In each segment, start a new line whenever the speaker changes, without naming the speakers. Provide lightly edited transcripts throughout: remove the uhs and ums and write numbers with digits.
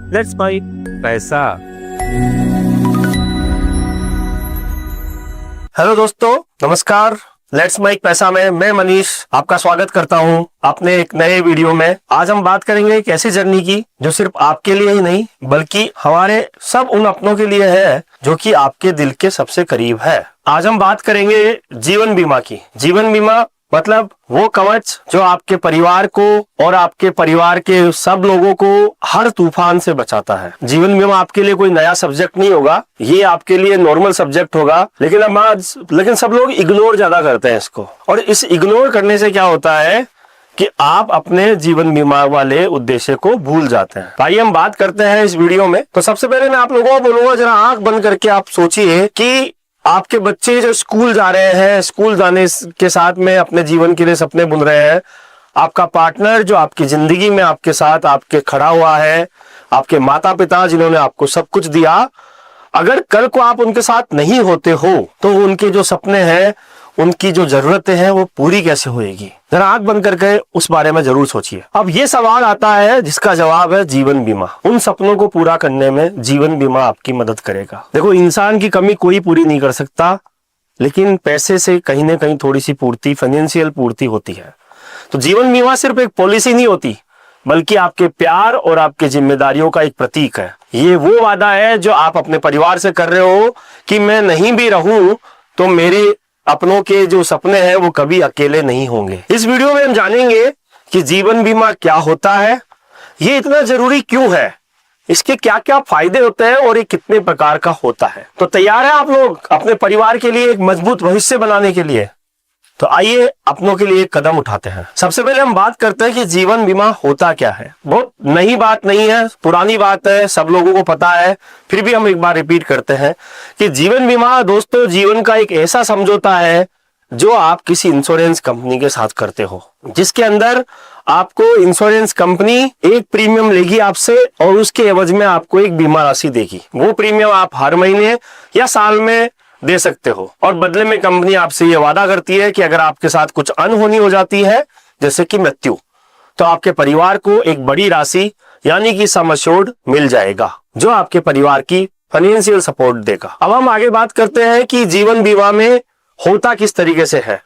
Let's buy पैसा।
Hello दोस्तों, नमस्कार। लेट्स मेक पैसा में मैं मनीष आपका स्वागत करता हूं अपने एक नए वीडियो में। आज हम बात करेंगे एक ऐसी जर्नी की जो सिर्फ आपके लिए ही नहीं बल्कि हमारे सब उन अपनों के लिए है जो कि आपके दिल के सबसे करीब है। आज हम बात करेंगे जीवन बीमा की। जीवन बीमा मतलब वो कवच जो आपके परिवार को और आपके परिवार के सब लोगों को हर तूफान से बचाता है। जीवन बीमा आपके लिए कोई नया सब्जेक्ट नहीं होगा, ये आपके लिए नॉर्मल सब्जेक्ट होगा, लेकिन सब लोग इग्नोर ज्यादा करते हैं इसको। और इस इग्नोर करने से क्या होता है कि आप अपने जीवन बीमा वाले उद्देश्य को भूल जाते हैं। आइए हम बात करते हैं इस वीडियो में। तो सबसे पहले मैं आप लोगों को बोलूंगा, जरा आंख बंद करके आप सोचिए कि आपके बच्चे जो स्कूल जा रहे हैं, स्कूल जाने के साथ में अपने जीवन के लिए सपने बुन रहे हैं। आपका पार्टनर जो आपकी जिंदगी में आपके साथ आपके खड़ा हुआ है, आपके माता पिता जिन्होंने आपको सब कुछ दिया, अगर कल को आप उनके साथ नहीं होते हो तो उनके जो सपने हैं, उनकी जो जरूरतें हैं वो पूरी कैसे होएगी। जरा आंख बंद करके उस बारे में जरूर सोचिए। अब ये सवाल आता है जिसका जवाब है जीवन बीमा। उन सपनों को पूरा करने में जीवन बीमा आपकी मदद करेगा। देखो, इंसान की कमी कोई पूरी नहीं कर सकता, लेकिन पैसे से कहीं ना कहीं थोड़ी सी पूर्ति, फाइनेंशियल पूर्ति होती है। तो जीवन बीमा सिर्फ एक पॉलिसी नहीं होती बल्कि आपके प्यार और आपके जिम्मेदारियों का एक प्रतीक है। ये वो वादा है जो आप अपने परिवार से कर रहे हो कि मैं नहीं भी रहूं तो मेरे अपनों के जो सपने हैं वो कभी अकेले नहीं होंगे। इस वीडियो में हम जानेंगे कि जीवन बीमा क्या होता है, ये इतना जरूरी क्यों है, इसके क्या क्या फायदे होते हैं और ये कितने प्रकार का होता है। तो तैयार है आप लोग अपने परिवार के लिए एक मजबूत भविष्य बनाने के लिए? तो आइए अपनों के लिए एक कदम उठाते हैं। सबसे पहले हम बात करते हैं कि जीवन बीमा होता क्या है। बहुत नई बात नहीं है, पुरानी बात है, सब लोगों को पता है, फिर भी हम एक बार रिपीट करते हैं कि जीवन बीमा दोस्तों जीवन का एक ऐसा समझौता है जो आप किसी इंश्योरेंस कंपनी के साथ करते हो, जिसके अंदर आपको इंश्योरेंस कंपनी एक प्रीमियम लेगी आपसे और उसके एवज में आपको एक बीमा राशि देगी। वो प्रीमियम आप हर महीने या साल में दे सकते हो और बदले में कंपनी आपसे ये वादा करती है कि अगर आपके साथ कुछ अनहोनी हो जाती है, जैसे कि मृत्यु, तो आपके परिवार को एक बड़ी राशि यानी कि सम एश्योर्ड मिल जाएगा जो आपके परिवार की फाइनेंशियल सपोर्ट देगा। अब हम आगे बात करते हैं कि जीवन बीमा में होता किस तरीके से है।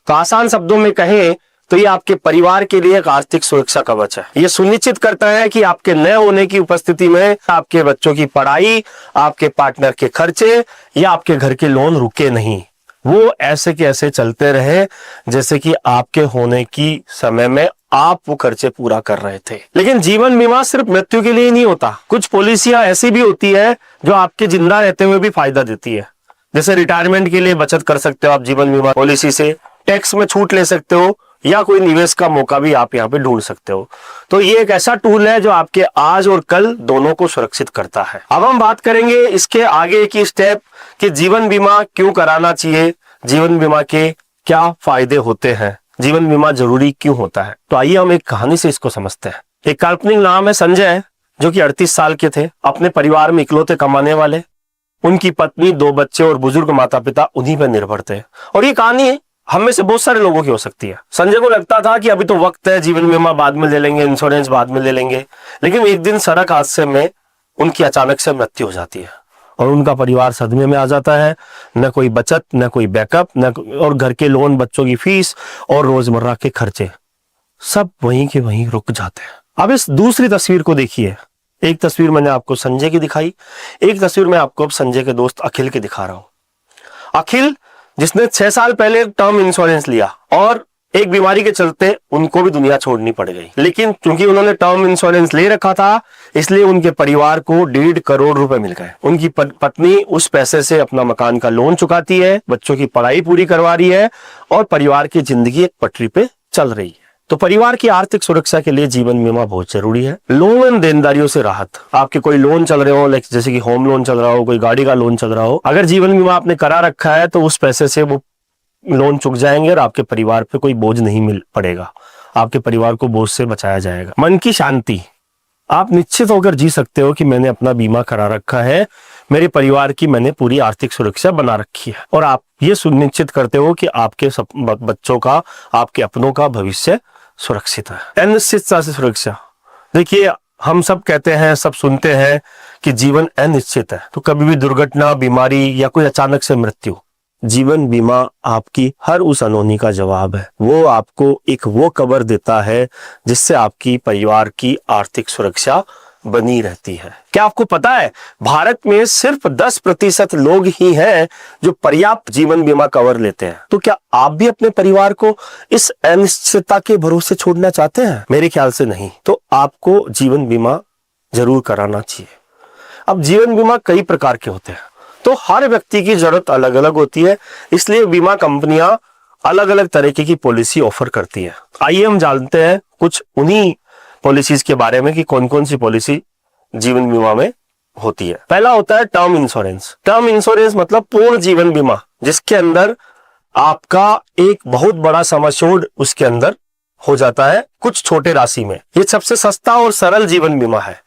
तो आसान शब्दों में कहें तो ये आपके परिवार के लिए एक आर्थिक सुरक्षा कवच है। ये सुनिश्चित करता है कि आपके न होने की उपस्थिति में आपके बच्चों की पढ़ाई, आपके पार्टनर के खर्चे या आपके घर के लोन रुके नहीं, वो ऐसे के ऐसे चलते रहे जैसे कि आपके होने की समय में आप वो खर्चे पूरा कर रहे थे। लेकिन जीवन बीमा सिर्फ मृत्यु के लिए ही नहीं होता। कुछ पॉलिसियां ऐसी भी होती है जो आपके जिंदा रहते हुए भी फायदा देती है। जैसे रिटायरमेंट के लिए बचत कर सकते हो आप जीवन बीमा पॉलिसी से, टैक्स में छूट ले सकते हो या कोई निवेश का मौका भी आप यहाँ पे ढूंढ सकते हो। तो ये एक ऐसा टूल है जो आपके आज और कल दोनों को सुरक्षित करता है। अब हम बात करेंगे इसके आगे की स्टेप कि जीवन बीमा क्यों कराना चाहिए, जीवन बीमा के क्या फायदे होते हैं, जीवन बीमा जरूरी क्यों होता है। तो आइए हम एक कहानी से इसको समझते हैं। एक काल्पनिक नाम है संजय, जो कि 38 साल के थे, अपने परिवार में इकलौते कमाने वाले। उनकी पत्नी, 2 बच्चे और बुजुर्ग माता पिता उन्हीं पर निर्भर थे। और ये कहानी हम में से बहुत सारे लोगों की हो सकती है। संजय को लगता था कि अभी तो वक्त है, जीवन बीमा बाद में ले लेंगे, इंश्योरेंस बाद में ले लेंगे। लेकिन एक दिन सड़क हादसे में उनकी अचानक से मृत्यु हो जाती है और उनका परिवार सदमे में आ जाता है। न कोई बचत, न कोई बैकअप, और घर के लोन, बच्चों की फीस और रोजमर्रा के खर्चे सब वहीं के वहीं रुक जाते हैं। अब इस दूसरी तस्वीर को देखिए। एक तस्वीर मैंने आपको संजय की दिखाई, एक तस्वीर मैं आपको अब संजय के दोस्त अखिल की दिखा रहा हूं। अखिल जिसने 6 साल पहले टर्म इंश्योरेंस लिया और एक बीमारी के चलते उनको भी दुनिया छोड़नी पड़ गई, लेकिन क्योंकि उन्होंने टर्म इंश्योरेंस ले रखा था इसलिए उनके परिवार को 1.5 करोड़ रुपए मिल गए। उनकी पत्नी उस पैसे से अपना मकान का लोन चुकाती है, बच्चों की पढ़ाई पूरी करवा रही है और परिवार की जिंदगी एक पटरी पे चल रही है। तो परिवार की आर्थिक सुरक्षा के लिए जीवन बीमा बहुत जरूरी है। लोन देनदारियों से राहत, आपके कोई लोन चल रहे हो, जैसे कि होम लोन चल रहा हो, कोई गाड़ी का लोन चल रहा हो, अगर जीवन बीमा आपने करा रखा है तो उस पैसे से वो लोन चुक जाएंगे और आपके परिवार पे कोई बोझ नहीं मिल पड़ेगा, आपके परिवार को बोझ से बचाया जाएगा। मन की शांति, आप निश्चित होकर जी सकते हो कि मैंने अपना बीमा करा रखा है, मेरे परिवार की मैंने पूरी आर्थिक सुरक्षा बना रखी है, और आप ये सुनिश्चित करते हो कि आपके बच्चों का, आपके अपनों का भविष्य सुरक्षित है। अनिश्चितता से सुरक्षा, देखिए हम सब कहते हैं, सब सुनते हैं कि जीवन अनिश्चित है, तो कभी भी दुर्घटना, बीमारी या कोई अचानक से मृत्यु। जीवन बीमा आपकी हर उस अनहोनी का जवाब है। वो आपको एक वो कवर देता है जिससे आपकी परिवार की आर्थिक सुरक्षा बनी रहती है। क्या आपको पता है भारत में सिर्फ 10% लोग ही हैं जो पर्याप्त जीवन बीमा कवर लेते हैं। तो क्या आप भी अपने परिवार को इस अनिश्चितता के भरोसे छोड़ना चाहते हैं? मेरे ख्याल से नहीं। तो आपको जीवन बीमा जरूर कराना चाहिए। अब जीवन बीमा कई प्रकार के होते हैं, तो हर व्यक्ति की जरूरत अलग अलग होती है, इसलिए बीमा कंपनियां अलग अलग तरीके की पॉलिसी ऑफर करती है। आइए हम जानते हैं कुछ उन्हीं पॉलिसीज के बारे में कि कौन कौन सी पॉलिसी जीवन बीमा में होती है। पहला होता है टर्म इंश्योरेंस। टर्म इंश्योरेंस मतलब पूर्ण जीवन बीमा, जिसके अंदर आपका एक बहुत बड़ा सम एश्योर्ड उसके अंदर हो जाता है कुछ छोटे राशि में। ये सबसे सस्ता और सरल जीवन बीमा है।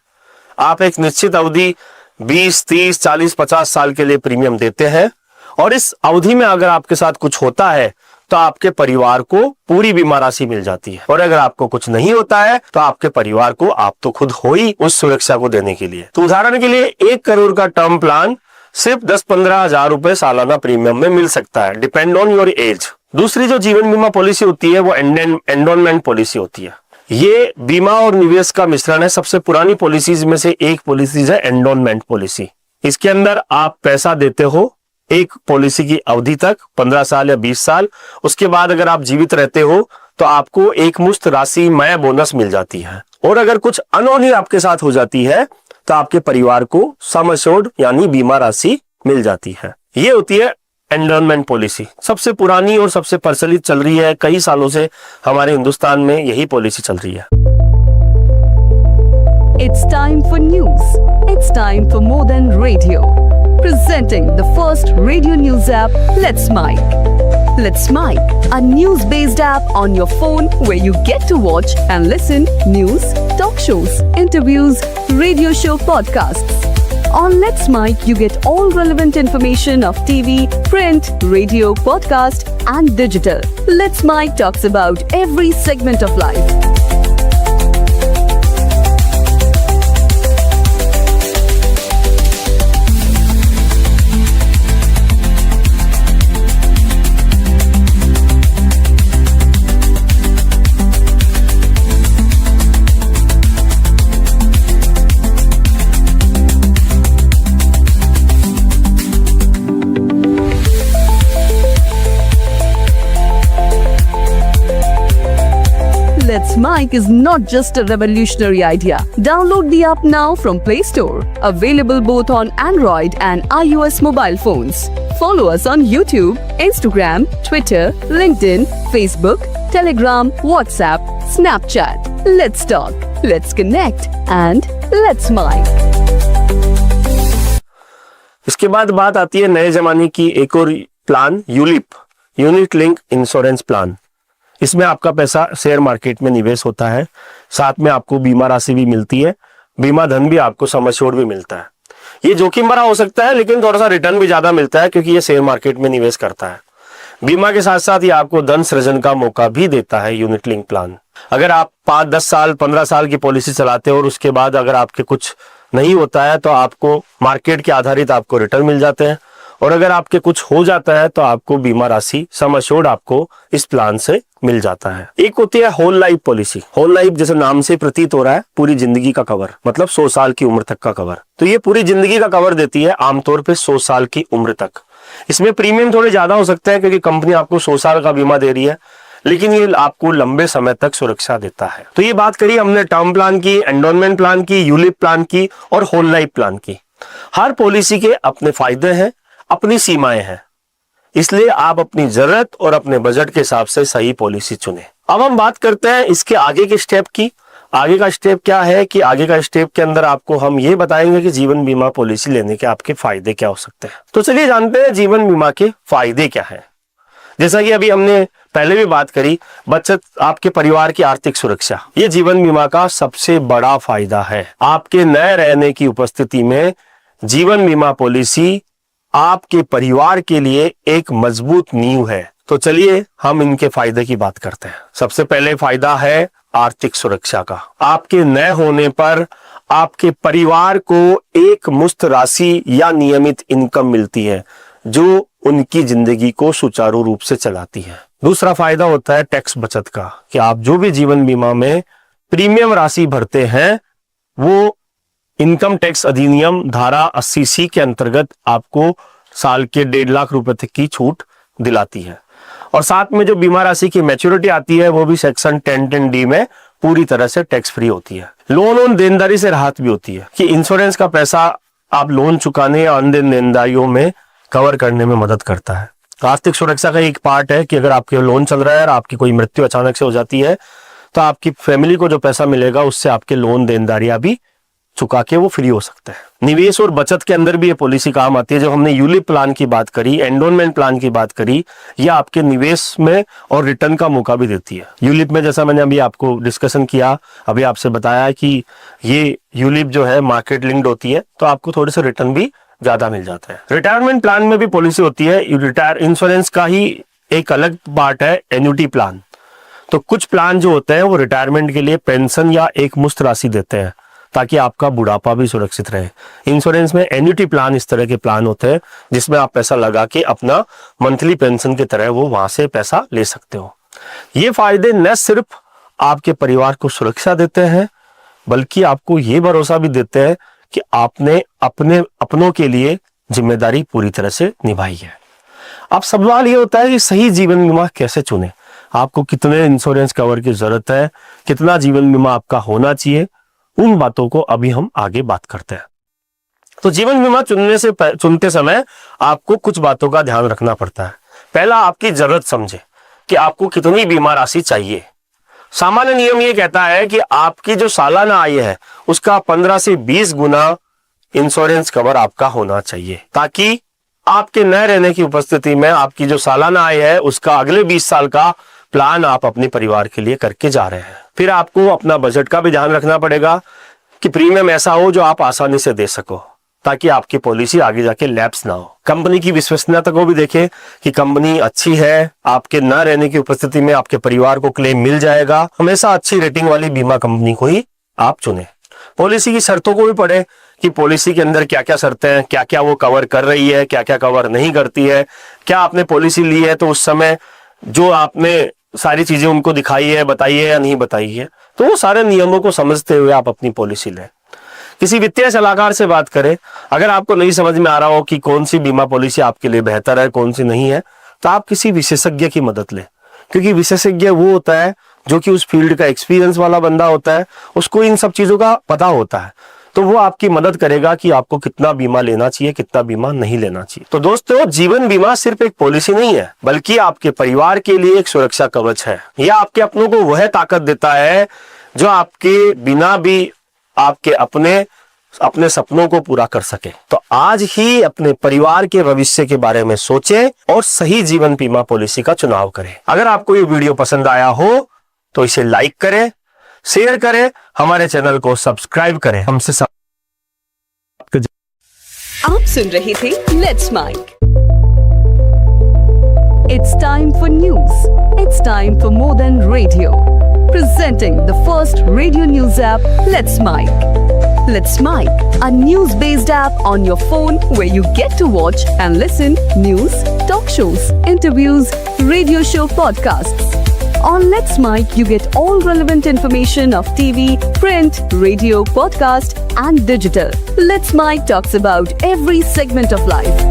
आप एक निश्चित अवधि 20, 30, 40, 50 साल के लिए प्रीमियम देते हैं और इस अवधि में अगर आपके साथ कुछ होता है तो आपके परिवार को पूरी बीमा राशि मिल जाती है, और अगर आपको कुछ नहीं होता है तो आपके परिवार को आप तो खुद हो ही उस सुरक्षा को देने के लिए। तो उदाहरण के लिए 1 करोड़ का टर्म प्लान सिर्फ 10-15 हजार रुपए सालाना प्रीमियम में मिल सकता है, डिपेंड ऑन योर एज। दूसरी जो जीवन बीमा पॉलिसी होती है वो एंडोनमेंट पॉलिसी होती है। ये बीमा और निवेश का मिश्रण है। सबसे पुरानी पॉलिसीज में से एक पॉलिसीज है एंडोनमेंट पॉलिसी। इसके अंदर आप पैसा देते हो एक पॉलिसी की अवधि तक, 15 साल या 20 साल। उसके बाद अगर आप जीवित रहते हो तो आपको एक मुश्त राशि मय बोनस मिल जाती है, और अगर कुछ अनहोनी आपके साथ हो जाती है तो आपके परिवार को सम एश्योर्ड यानी बीमा राशि मिल जाती है। ये होती है एंडोनमेंट पॉलिसी। सबसे पुरानी और सबसे प्रचलित चल रही है, कई सालों से हमारे हिंदुस्तान में यही पॉलिसी चल रही है।
It's time for news. It's time for more than radio. Presenting the first radio news app, Let's Mike. Let's Mike, a news-based app on your phone where you get to watch and listen news, talk shows, interviews, radio show podcasts. On Let's Mike, you get all relevant information of TV, print, radio, podcast, and digital. Let's Mike talks about every segment of life. Let's Mike is not just a revolutionary idea. Download the app now from Play Store. Available both on Android and iOS mobile phones. Follow us on YouTube, Instagram, Twitter, LinkedIn, Facebook, Telegram, WhatsApp, Snapchat. Let's talk, let's connect, and let's Mike.
इसके बाद बात आती है नए जमाने की एक और plan, ULIP, unit link insurance plan. इसमें आपका पैसा शेयर मार्केट में निवेश होता है, साथ में आपको बीमा राशि भी मिलती है, बीमा धन भी आपको सम एश्योर्ड भी मिलता है। ये जोखिम भरा हो सकता है लेकिन थोड़ा सा रिटर्न भी ज्यादा मिलता है क्योंकि ये शेयर मार्केट में निवेश करता है। बीमा के साथ साथ ये आपको धन सृजन का मौका भी देता है यूनिट लिंक प्लान। अगर आप 5, 10 साल, 15 साल की पॉलिसी चलाते हो और उसके बाद अगर आपके कुछ नहीं होता है तो आपको मार्केट के आधारित आपको रिटर्न मिल जाते हैं, और अगर आपके कुछ हो जाता है तो आपको बीमा राशि सम एश्योर्ड आपको इस प्लान से मिल जाता है। एक होती है whole life policy. Whole life जैसे नाम से प्रतीत हो रहा है, पूरी जिंदगी का कवर, मतलब 100 साल की उम्र तक का कवर। तो ये पूरी जिंदगी का कवर देती है, आमतौर पे 100 साल की उम्र तक। इसमें प्रीमियम थोड़े ज्यादा हो सकते हैं क्योंकि कंपनी आपको 100 साल का बीमा दे रही है, लेकिन ये आपको लंबे समय तक सुरक्षा देता है। तो ये बात करी हमने टर्म प्लान की, एंडोनमेंट प्लान की, यूलिप प्लान की और होल लाइफ प्लान की। हर पॉलिसी के अपने फायदे हैं, अपनी सीमाएं हैं, इसलिए आप अपनी जरूरत और अपने बजट के हिसाब से सही पॉलिसी चुनें। अब हम बात करते हैं इसके आगे के स्टेप की। आगे का स्टेप क्या है कि आगे का स्टेप के अंदर आपको हम ये बताएंगे कि जीवन बीमा पॉलिसी लेने के आपके फायदे क्या हो सकते हैं। तो चलिए जानते हैं जीवन बीमा के फायदे क्या हैं। जैसा कि अभी हमने पहले भी बात करी, बचत, आपके परिवार की आर्थिक सुरक्षा, ये जीवन बीमा का सबसे बड़ा फायदा है। आपके न रहने की उपस्थिति में जीवन बीमा पॉलिसी आपके परिवार के लिए एक मजबूत नींव है। तो चलिए हम इनके फायदे की बात करते हैं। सबसे पहले फायदा है आर्थिक सुरक्षा का। आपके न होने पर आपके परिवार को एक मुश्त राशि या नियमित इनकम मिलती है जो उनकी जिंदगी को सुचारू रूप से चलाती है। दूसरा फायदा होता है टैक्स बचत का, कि आप जो भी जीवन बीमा में प्रीमियम राशि भरते हैं वो इनकम टैक्स अधिनियम धारा 80C के अंतर्गत आपको साल के 1.5 लाख रुपए तक की छूट दिलाती है। और साथ में जो बीमा राशि की मैच्योरिटी आती है वो भी सेक्शन 1010D में पूरी तरह से टैक्स फ्री होती है। लोन देनदारी से राहत भी होती है कि इंश्योरेंस का पैसा आप लोन चुकाने या अन्य देनदारियों में कवर करने में मदद करता है। आर्थिक सुरक्षा का एक पार्ट है कि अगर आपके लोन चल रहा है और आपकी कोई मृत्यु अचानक से हो जाती है तो आपकी फैमिली को जो पैसा मिलेगा उससे आपके लोन देनदारियां भी चुका के वो फ्री हो सकता है। निवेश और बचत के अंदर भी ये पॉलिसी काम आती है। जब हमने यूलिप प्लान की बात करी, एंडोनमेंट प्लान की बात करी, यह आपके निवेश में और रिटर्न का मौका भी देती है। यूलिप में जैसा मैंने अभी आपको डिस्कशन किया, अभी आपसे बताया कि ये यूलिप जो है मार्केट लिंक्ड होती है तो आपको थोड़े से रिटर्न भी ज्यादा मिल जाता है। रिटायरमेंट प्लान में भी पॉलिसी होती है। रिटायर इंश्योरेंस का ही एक अलग पार्ट है एन्युटी प्लान। तो कुछ प्लान जो होते हैं वो रिटायरमेंट के लिए पेंशन या एक मुश्त राशि देते हैं ताकि आपका बुढ़ापा भी सुरक्षित रहे। इंश्योरेंस में एन्युटी प्लान इस तरह के प्लान होते हैं जिसमें आप पैसा लगा के अपना मंथली पेंशन की तरह वो वहां से पैसा ले सकते हो। ये फायदे न सिर्फ आपके परिवार को सुरक्षा देते हैं बल्कि आपको ये भरोसा भी देते हैं कि आपने अपनों के लिए जिम्मेदारी पूरी तरह से निभाई है। अब सवाल ये होता है कि सही जीवन बीमा कैसे चुने, आपको कितने इंश्योरेंस कवर की जरूरत है, कितना जीवन बीमा आपका होना चाहिए, उन बातों को अभी हम आगे बात करते हैं। तो जीवन बीमा चुनते समय आपको कुछ बातों का ध्यान रखना पड़ता है। पहला, आपकी जरूरत समझे कि आपको कितनी बीमा राशि चाहिए। सामान्य नियम ये कहता है कि आपकी जो सालाना आय है उसका 15 से 20 गुना इंश्योरेंस कवर आपका होना चाहिए ताकि आपके न रहने की उपस्थिति में आपकी जो सालाना आय है उसका अगले 20 साल का प्लान आप अपने परिवार के लिए करके जा रहे हैं। फिर आपको अपना बजट का भी ध्यान रखना पड़ेगा कि प्रीमियम ऐसा हो जो आप आसानी से दे सको ताकि आपकी पॉलिसी आगे जाके लैप्स ना हो। कंपनी की विश्वसनीयता को भी देखें कि कंपनी अच्छी है, आपके न रहने की उपस्थिति में आपके परिवार को क्लेम मिल जाएगा। हमेशा अच्छी रेटिंग वाली बीमा कंपनी को ही आप चुने। पॉलिसी की शर्तों को भी पढ़े कि पॉलिसी के अंदर क्या क्या शर्तें हैं, क्या क्या वो कवर कर रही है, क्या क्या कवर नहीं करती है। क्या आपने पॉलिसी ली है तो उस समय जो आपने सारी चीजें उनको दिखाई है, बताई है या नहीं बताई है, तो वो सारे नियमों को समझते हुए आप अपनी पॉलिसी लें। किसी वित्तीय सलाहकार से बात करें। अगर आपको नहीं समझ में आ रहा हो कि कौन सी बीमा पॉलिसी आपके लिए बेहतर है, कौन सी नहीं है, तो आप किसी विशेषज्ञ की मदद लें, क्योंकि विशेषज्ञ वो होता है जो कि उस फील्ड का एक्सपीरियंस वाला बंदा होता है, उसको इन सब चीजों का पता होता है, तो वो आपकी मदद करेगा कि आपको कितना बीमा लेना चाहिए, कितना बीमा नहीं लेना चाहिए। तो दोस्तों, जीवन बीमा सिर्फ एक पॉलिसी नहीं है बल्कि आपके परिवार के लिए एक सुरक्षा कवच है। यह आपके अपनों को वह ताकत देता है जो आपके बिना भी आपके अपने सपनों को पूरा कर सके। तो आज ही अपने परिवार के भविष्य के बारे में सोचें और सही जीवन बीमा पॉलिसी का चुनाव करें। अगर आपको ये वीडियो पसंद आया हो तो इसे लाइक करें, शेयर करें, हमारे चैनल को सब्सक्राइब करें। हमसे
आप सुन रहे थे let's mic. It's time for news. It's time for more than radio. Presenting the first radio news app, Let's Mike. Let's Mike, a news-based app on your phone where you get to watch and listen news, talk shows, interviews, radio show podcasts. On Let's Mike, you get all relevant information of TV, print, radio, podcast, and digital. Let's Mike talks about every segment of life.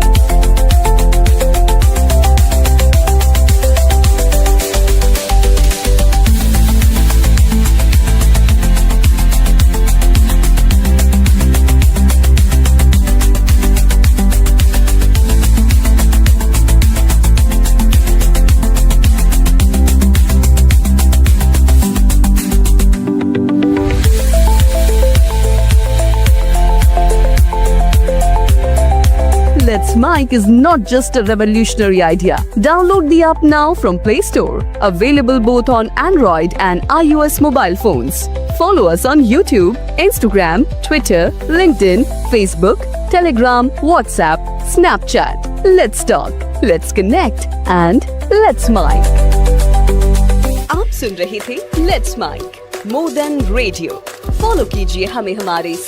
Let's Mike is not just a revolutionary idea. Download the app now from Play Store. Available both on Android and iOS mobile phones. Follow us on YouTube, Instagram, Twitter, LinkedIn, Facebook, Telegram, WhatsApp, Snapchat. Let's talk, let's connect and let's Mike. आप सुन रहे थे Let's Mike, more than radio. Follow कीजिए हमें हमारे